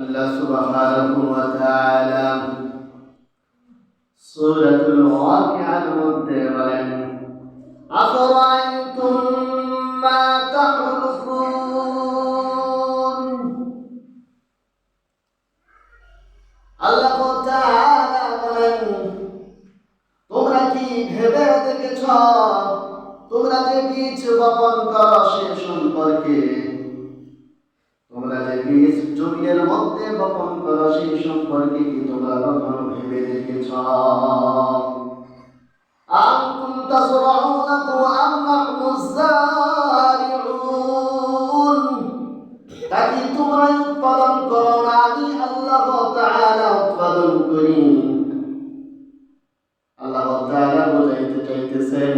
আল্লাহ সুবহানাহু ওয়া তাআলা সূরাতুল ওয়াকিআর মধ্যে বলেন, আফরাআইতুম মা তাহরুসুন। আল্লাহ তাআলা বলেন, তোমরা কি ভেবে দেখেছ তোমরা যে বীজ বপন করো সে সম্পর্কে? তোমরা যে বীজ জমির মধ্যে বপন করো সেই সম্পর্কে কি তোমরা কখনো ভেবে দেখেছ? আনতুম তাযরাউনাহু আম নাহনুজ যারিউন। তা কি তোমরা উৎপাদন করো না আমি আল্লাহ তাআলা উৎপাদন করি? আল্লাহ তাআলা বোঝাইতে চাইতেছেন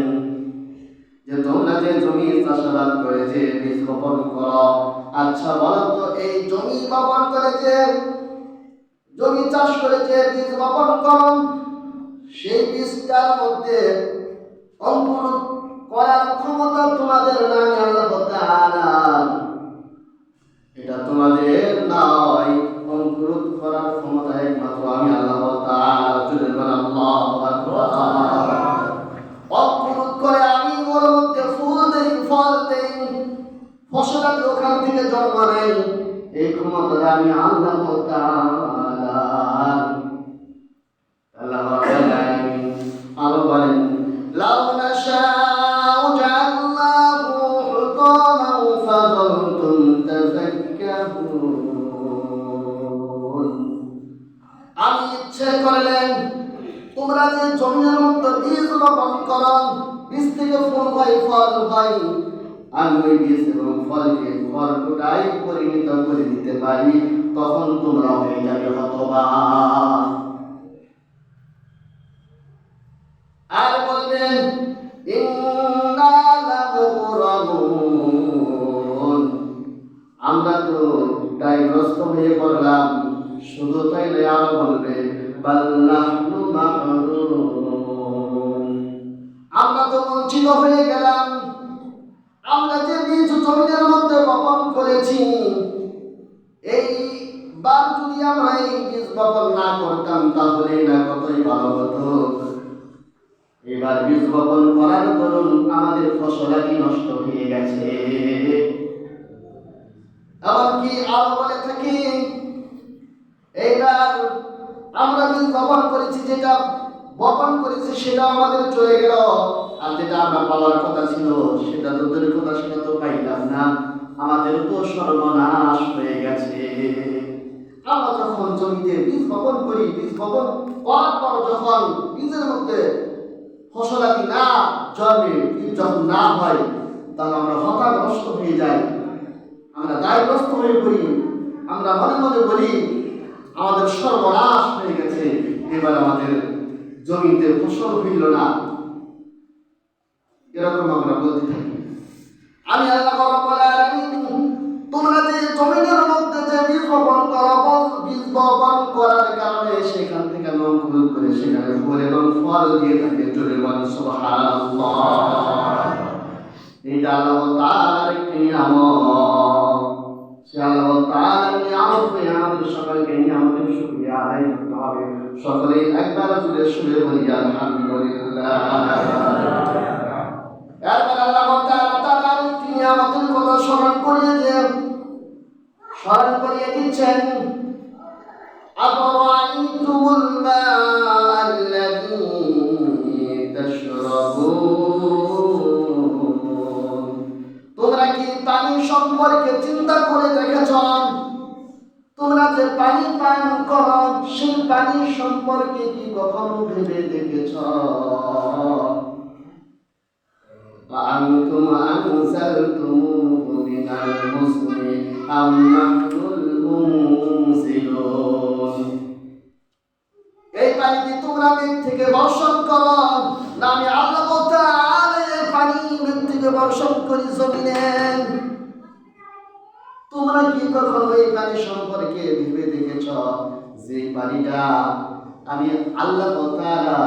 যে তোমরা যে জমি চাষাবাদ করে যে বীজ বপন করো, আচ্ছা বলো তো এই জমি বপন করে যে জমি চাষ করে যে বীজ বপন করো সেই বীজটার মধ্যে অঙ্কুর করার ক্ষমতা তোমাদের নাই আল্লাহ তাআলা, এটা তোমাদের নয়। অঙ্কুর করার ক্ষমতা একমাত্র আমি আল্লাহ তাআলা। জোরে বলেন আল্লাহু আকবার। অঙ্কুর করে আমি ওর মধ্যে ফুল দেই, ফল দেই, ফসল ওখান থেকে জন্ম নেই, এই ক্ষমতা আমি আল্লাহ তাআলা। আল্লাহ আরো বলেন, লাউ নাশাউ জাআলনাহু হুতামান ফাযালতুম তাফাক্কাহুন। আমি ইচ্ছে করলেন তোমরা যে জমির মধ্যে বীজ বপন করো, বীজ থেকে ফুল হয়, ফল হয়, আমি ওই বীজ এবং ফলকে খড়কুটায় পরিণত করে দিতে পারি, তখন তোমরা হয়ে যাবে হতবাক। আর বলবেন, ইন্না লামুগরামুন। আমরা তো দায়গ্রস্ত হয়ে পড়লাম। শুধু তাই নয়, আরো বলবে, বাল নাহনু মাহরুম। আমরা তো বঞ্চিত হয়ে গেলাম। আমরা যে বীজ জমিনের মধ্যে বপন করেছি, এই বার যদি আমরা এই বীজ বপন না করতাম তাহলে না কতই ভালো হতো। এবার বীজ বপন করার দরুন আমাদের ফসলাদি নষ্ট হয়ে গেছে। এমনকি আরো বলে থাকি, এইবার আমরা বীজ বপন করেছি, যেটা বপন করেছি সেটা আমাদের চলে গেল, আর যেটা আমরা পাওয়ার কথা ছিল সেটা তো দূরের কথা, সেটা তো পাইলাম না। আমাদের তো সর্বনাশ হয়ে গেছে। আমরা যখন জমিতে বীজ বপন করি, বীজ বপন করার পর যখন বীজের মধ্যে ফসলাদি না জন্মে, বীজ যখন না হয়, তাহলে আমরা হতাশগ্রস্ত হয়ে যাই, আমরা দায়গ্রস্ত হয়ে পড়ি। আমরা মনে মনে বলি আমাদের সর্বনাশ হয়ে গেছে, এবার আমাদের জমিতে ফসল হইল না। এরকম আমরা বলতে থাকি। আমি আল্লাহ রাব্বুল আলামিন তোমরা যে জমিনের মধ্যে যে বীজ বপন করো, বীজ বপন করার কারণে সেখান থেকে অঙ্কুর করে সেখানে ফল এবং ফল দিয়ে থাকে। জোরে বলেন সুবহানাল্লাহ। এটা আল্লাহ তাআলার একটি নিয়ামত। সে আল্লাহ তাআলার নিয়ামত আমাদের সকলকে নিয়ামতের শুকরিয়া আদায় করতে হবে। সকলে একবার জুড়ে শুনে বলি আলহামদুলিল্লাহ। এরপর আল্লাহ তাআলার একটি নিয়ামতের কথা স্মরণ করিয়ে দিচ্ছেন, আফরাআইতুমুল মা'আল্লাযী তাশরাবুন। তোমরা কি পানি সম্পর্কে চিন্তা করে দেখেছ? তোমরা যে পানি পান করো সেই পানি সম্পর্কে কি কখনো ভেবে দেখেছ? আনতুম আনজালতুমুহু মিনাল মুজনি আম নাহনুল মুনজিলুন। এই পানি কি তোমরা মেঘ থেকে বর্ষণ করো, না আমি আল্লাহ তাআলা এই পানি মেঘ থেকে বর্ষণ করি জমিনে? তোমরা কি কখনো এই পানি সম্পর্কে ভেবে দেখেছ যে পানিটা আমি আল্লাহ তাআলা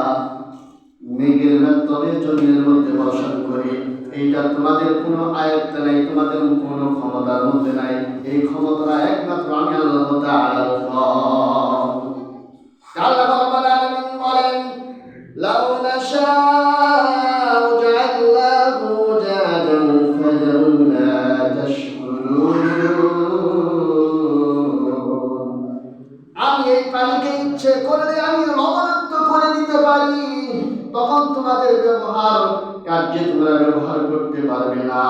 মেঘের মাধ্যমে জমিনের মধ্যে বর্ষণ করি? এইটা তোমাদের কোনো আয়ত্তে নাই, তোমাদের কোনো ক্ষমতার মধ্যে নাই। এই ক্ষমতা একমাত্র আমি আল্লাহ তাআলার করলে আমি লবণাক্ত করে দিতে পারি, তখন তোমাদের ব্যবহার কার্যে তোমরা ব্যবহার করতে পারবে না।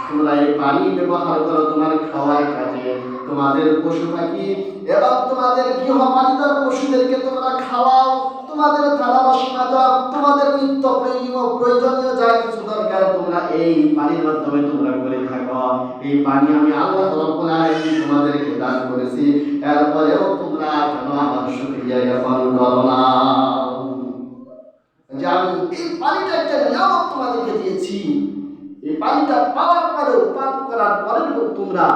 তোমরা এই পানি ব্যবহার করো তোমার খাওয়ার কাজে, তোমাদের পশু পাখি এবং তোমাদের গৃহপালিত পশুদেরকে তোমরা খাওয়াও, তোমাদের থালা বাসন মাজা, তোমাদের নিত্য প্রয়োজনীয় যা কিছু দরকার তোমরা এই পানির মাধ্যমে তোমরা করে থাকো। এই পানি আমি আল্লাহ রাব্বুল আলামিন তোমাদেরকে দান করেছি, এরপরেও তোমরা কেন আমার শুকরিয়া জ্ঞাপন করো না? যে আমি এই পানিটা একটা নিয়ামত তোমাদেরকে দিয়েছি, এই পানিটা পাওয়ার পরেও, পান করার পরেও তোমরা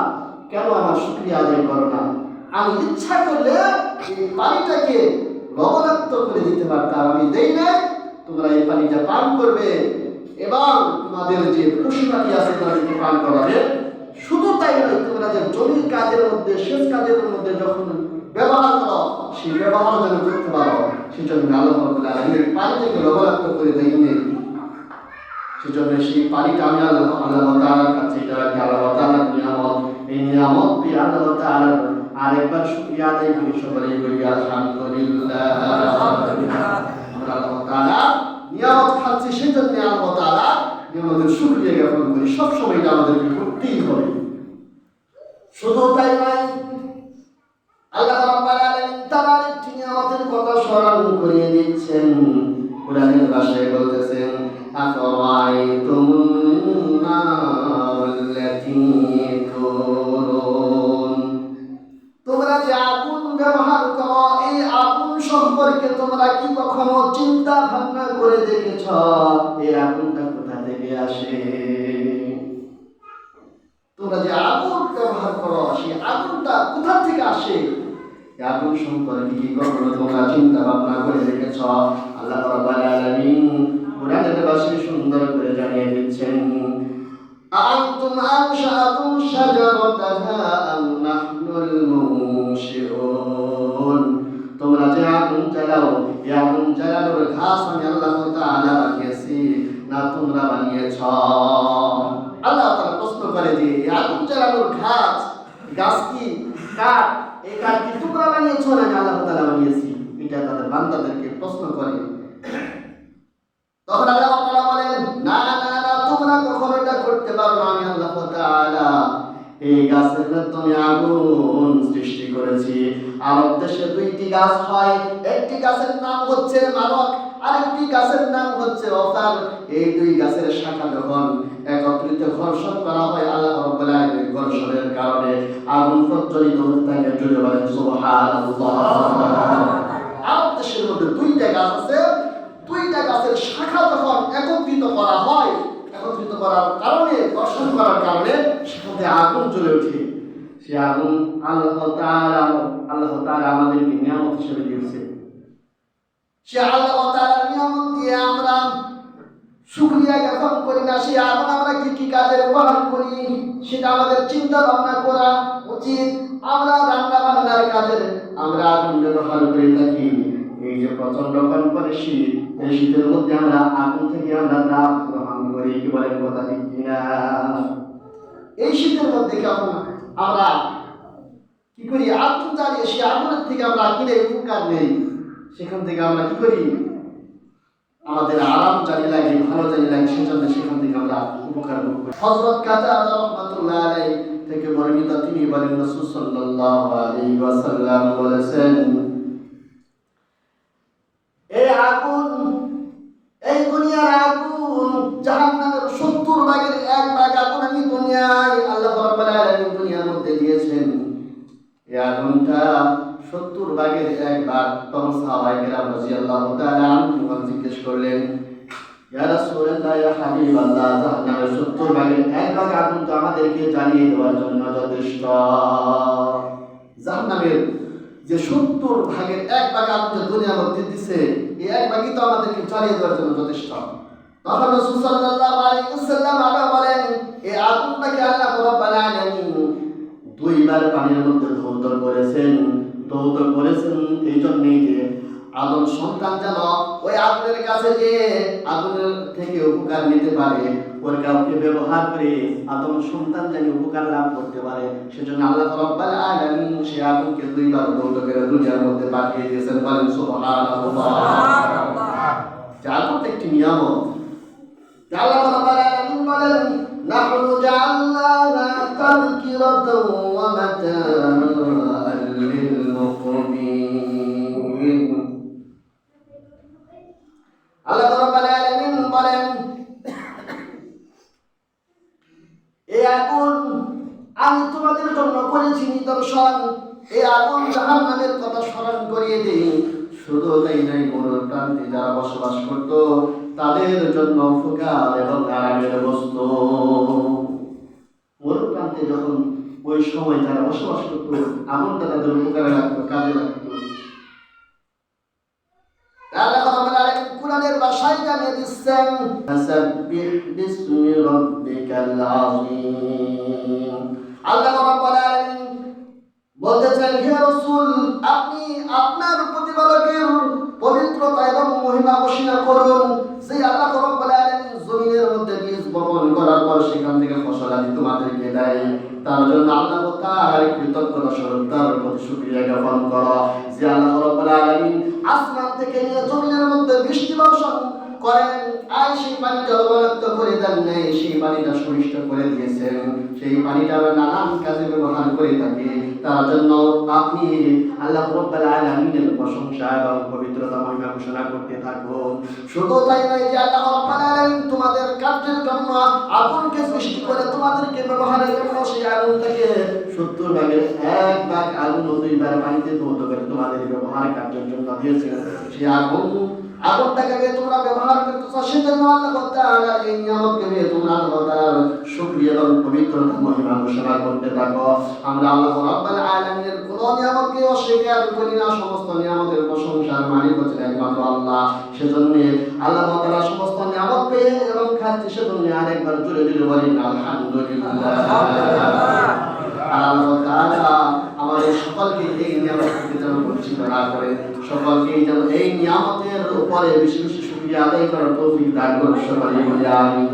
কেন আমার শুকরিয়া আদায় করো না? আমি ইচ্ছা করলে এই পানিটাকে লবণাক্ত করে দিতে পারতাম, আমি দেই নাই। তোমরা এই পানিটা পান করবে এবং তোমাদের যে পশু পাখি আছে তাদেরকে পান করাবে। শুধু তাই নয়, তোমরা যে জমির কাজের মধ্যে, সেচ কাজের মধ্যে যখন ব্যবহার করো, সেই ব্যবহার যেন করতে পারো, সেজন্য আল্লাহ রাব্বুল আলামিন পানিটাকে লবণাক্ত করে দেয়নি। সেজন্য সেই পানিটা আমি আল্লাহ তাআলার কাছে, এটা আল্লাহ তাআলার নিয়ামত। এই নিয়ামত পেয়ে আল্লাহ তাআলার আরেকবার শুকরিয়া আদায় করি, সকলেই বলি আলহামদুলিল্লাহ। আমরা আল্লাহ তাআলা নিয়ামত খাচ্ছি, সেজন্য আল্লাহ তাআলা নিয়ামতের শুকরিয়া জ্ঞাপন করি। সবসময় এটা আমাদেরকে করতেই হবে। শুধু তাই নয়, আল্লাহ রাব্বুল আলামিন তার আরেকটি নিয়ামতের কথা স্মরণ করিয়ে দিচ্ছেন। কোরআনের ভাষায় বলতেছেন, আফরাআইতুমুন নারাল্লাতী তুরুন। তোমরা যে আগুন ব্যবহার করো, এই আগুন সম্পর্কে তোমরা কি কখনো চিন্তা ভাবনা করে দেখেছ? এই আগুনটা কোথা থেকে আসে? তোমরা যে আগুন ব্যবহার করো, সেই আগুনটা কোথা থেকে আসে? আগুন সম্পর্কে কি কখনো তোমরা চিন্তা ভাবনা করে দেখেছ? আল্লাহ রাব্বুল আলামিন কোরআনের ভাষায় সুন্দর করে জানিয়ে দিচ্ছেন, আনতুম আনশাতুম শাজারাতাহা আম নাহনুল মুনশিউন। তোমরা যে আগুন জ্বালাও, এই আগুন জ্বালানোর ঘাস আমি আল্লাহ তাআলা বানিয়েছি না তোমরা বানিয়েছ? আল্লাহ তাআলা প্রশ্ন করে যে এই আগুন জ্বালানোর গাছ কি কাঠ, এই কাঠ কি তোমরা বানিয়েছ না আল্লাহ তাআলা বানিয়েছি? এটা তাদের বান্দাদেরকে প্রশ্ন করে। তখন আল্লাহ তাআলা বলেন, না না না, তোমরা কখনো এটা করতে পারো না। আমি আল্লাহ তাআলা এই গাছের মাধ্যমে আগুন সৃষ্টি করেছি। আরব দেশে দুইটি গাছ হয়, একটি গাছের নাম হচ্ছে মারক, আরেকটি গাছের নাম হচ্ছে ওফার। এই দুই গাছের শাখা যখন একত্রিত ঘর্ষণ করা হয়, আল্লাহ রাব্বুল আলামিন ঘর্ষণের কারণে আগুন প্রজ্বলিত হতে থাকে। জোরে বলেন সুবহানাল্লাহ। আরব দেশের মধ্যে দুইটা গাছ আছে, দুইটা গাছের শাখা যখন একত্রিত করা হয়, একত্রিত করার কারণে, ঘর্ষণ করার কারণে সেখানে আগুন জ্বলে ওঠে। সে আগুন আল্লাহ তাআলা আমাদেরকে নিয়ামত হিসেবে দিয়েছে। সে আল্লাহ তাআলার নিয়ামত দিয়ে আমরা শুকরিয়া জ্ঞাপন করি না। সে আগুন আমরা কি কি কাজে ব্যবহার করি সেটা আমাদের চিন্তা ভাবনা করা উচিত। আমরা রান্না বান্নার কাজে আমরা আগুন ব্যবহার করে থাকি। এই যে প্রচন্ড কনকনে শীত, এই শীতের মধ্যে আমরা আগুন থেকে আমরা তাপ গ্রহণ করি, কি বলেন কথা ঠিক কিনা? এই শীতের মধ্যে কেমন আমরা কি করি? আগুন জ্বালিয়ে সেই আগুনের থেকে আমরা কিনে উপকার নেই। সেখান থেকে আমরা কি করি? আমাদের আরাম জানি লাগে, ভালো জানি লাগে, সেজন্য সেখান থেকে আমরা উপকার ভোগ করি। হযরত কাতাদা রাহমাতুল্লাহ আলাইহি থেকে বর্ণিত, তিনি বলেন, রাসূল সাল্লাল্লাহু আলাইহি ওয়াসাল্লাম বলেছেন, এই আগুন, এই দুনিয়ার আগুন জাহান্নামের 70 ভাগের 1 ভাগ আগুন আমি দুনিয়ায় আল্লাহ রাব্বুল আলামিন দুনিয়ার মধ্যে দিয়েছেন। এই আগুনটা 70 ভাগের 1 ভাগ। তখন সাহাবায়ে কেরাম রাদিয়াল্লাহু তাআলা আনহুম জিজ্ঞেস করলেন, ইয়া রাসূলুল্লাহ, ইয়া হাবিবাল্লাহ, জাহান্নামের 70 ভাগের 1 ভাগ আগুন তো আমাদেরকে জ্বালিয়ে দেওয়ার জন্য যথেষ্ট। জাহান্নামের যে 70 ভাগের 1 ভাগ আগুন দুনিয়ার মধ্যে দিছে, এই 1 ভাগই তো আমাদেরকে জ্বালিয়ে দেওয়ার জন্য যথেষ্ট। তখন রাসূল সাল্লাল্লাহু আলাইহি ওয়াসাল্লাম আবার বলেন, এই আগুনটাকে আল্লাহ রাব্বুল আলামিন 2 বার পানির মধ্যে ধৌত করেছেন। ধৌত করেছেন এই জন্যই যে আদম সন্তান যেন ওই আগুনের কাছে যে আগুনের থেকে উপকার নিতে পারে, ওর কাউকে ব্যবহার করে আদম সন্তান যেন উপকার লাভ করতে পারে, সেজন্য আল্লাহ রাব্বুল আলামিন সে আগুনকে দুইবার দৌড় করে দুনিয়ার মধ্যে পাঠিয়ে দিয়েছেন। বলেন সুবহানাল্লাহ। আগুন একটি নিয়ামত। আল্লাহ রাব্বুল আলামিন বলেন নাহনু জাআলনাহা তাযকিরাতাও ওয়া মাতাআন লিল মুকমিন। আল্লাহ রাব্বুল আলামিন বলেন এই আগুন আমি তোমাদের জন্য করেছি নিদর্শন। এই আগুন জাহান্নামের কথা স্মরণ করিয়ে দিই। শুধু তাই নাই, মরুর প্রান্তে যারা বসবাস করত তাদের জন্য উপকার এবং আরামের বস্তু। মরুর প্রান্তে যখন ওই সময় যারা বসবাস করত, আগুনটা তাদের উপকারে লাগতো, কাজে লাগতো। আল্লাহ রাব্বুল আলামিন কুরআনের ভাষায় জানিয়ে দিচ্ছেন ফাসাব্বিহ বিসমি রাব্বিকাল আযীম। আল্লাহ রাব্বুল আলামিন বলতেছেন হে রাসূল, আপনি আপনার প্রতিপালকের পবিত্রতা এবং মহিমা ঘোষণা করুন। সেই আল্লাহ রাব্বুল আলামিন জমিনের মধ্যে বীজ বপন করার পর সেখান থেকে ফসল আদি তোমাদেরকে দেয়, তার জন্য আল্লাহ তাআলার কৃতজ্ঞতা স্বরূপ তার প্রতি শুকরিয়া জ্ঞাপন করো। যে আল্লাহ রাব্বুল আলামিন আসমান থেকে নিয়ে জমিনের মধ্যে বৃষ্টি বর্ষণ করেন, আর সেই পানিটা লবণাক্ত করে দেন নাই, সেই পানিটা সুমিষ্ট করে দিয়েছেন। সেই পানিটা আমরা নানান কাজে ব্যবহার করে থাকি। তার জন্য আপনি আল্লাহ রাব্বুল আলামিনের প্রশংসা এবং পবিত্রতা মহিমা ঘোষণা করতে থাকুন। শুধু তাই নয় যে আল্লাহ রাব্বুল আলামিন তোমাদের কার্যের জন্য আগুনকে সৃষ্টি করে তোমাদেরকে ব্যবহারের জন্য সেই আগুন থেকে 70 ভাগের 1 ভাগ আগুন 2 বার পানিতে ধৌত করে তোমাদের ব্যবহার কার্যের জন্য দিয়েছেন। সেই আগুনটাকে তোমরা ব্যবহার করতেছো, সেজন্য আল্লাহ তাআলা এই নিয়ামতকে নিয়ে তোমরা আল্লাহ তাআলার শুকরিয়া এবং পবিত্রতা মহিমা ঘোষণা করতে থাকো। আমরা আল্লাহ রাব্বুল আলামিনের কোন নিয়ামতকে অস্বীকার করি না, সমস্ত নিয়ামতের প্রশংসার মালিক হচ্ছেন একমাত্র আল্লাহ। সেজন্য আল্লাহ তাআলা সমস্ত নিয়ামত পেয়ে এবং খাচ্ছি, সেজন্য আরেকবার জোরে জোরে বলেন আলহামদুলিল্লাহ। আল্লাহ তাআলা আমাদের সকলকে এই নিয়ামত থেকে যেন বঞ্চিত না করে, সকলকে যেন এই নিয়ামতের উপরে বেশি বেশি শুকরিয়া আদায় করার তৌফিক দান করুন। সকলে বলি আমিন।